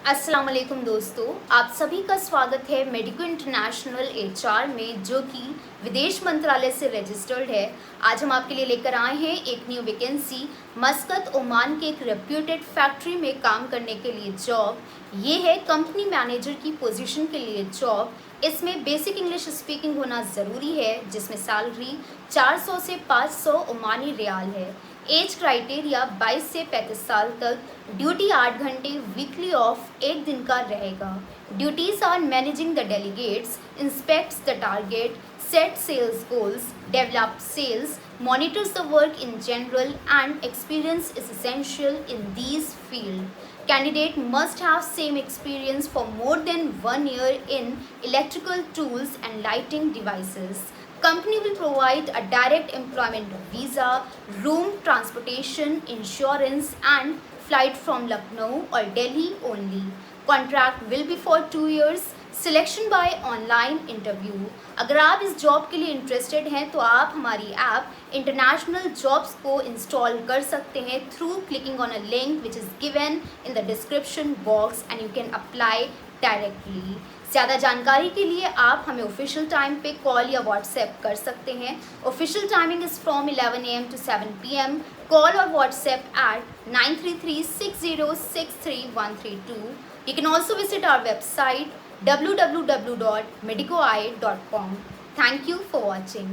अस्सलाम वालेकुम दोस्तों, आप सभी का स्वागत है मेडिको इंटरनेशनल एचआर में, जो कि विदेश मंत्रालय से रजिस्टर्ड है। आज हम आपके लिए लेकर आए हैं एक न्यू वैकेंसी। मस्कत ओमान के एक रेप्यूटेड फैक्ट्री में काम करने के लिए जॉब। ये है कंपनी मैनेजर की पोजीशन के लिए जॉब। इसमें बेसिक इंग्लिश स्पीकिंग होना ज़रूरी है, जिसमें सैलरी 400 से 500 ओमानी रियाल है। एज क्राइटेरिया 22 से 35 साल तक। ड्यूटी 8 घंटे, वीकली ऑफ 1 दिन का रहेगा। Duties are managing the delegates, inspects the target, set sales goals, develop sales, monitors the work in general, and experience is essential in these field. Candidate must have same experience for more than 1 year in electrical tools and lighting devices. Company will provide a direct employment visa, room, transportation, insurance, and flight from Lucknow or Delhi only. Contract will be for 2 years. Selection by online interview. अगर आप इस job के लिए interested हैं तो आप हमारी app international jobs को इंस्टॉल कर सकते हैं through clicking on a link which is given in the description box and you can apply directly. ज़्यादा जानकारी के लिए आप हमें ऑफिशियल टाइम पे कॉल या व्हाट्सएप कर सकते हैं। Official timing is from 11 AM to 7 PM। Call और WhatsApp at 9336063132। You can also visit our website www.medicoeye.com. Thank you for watching.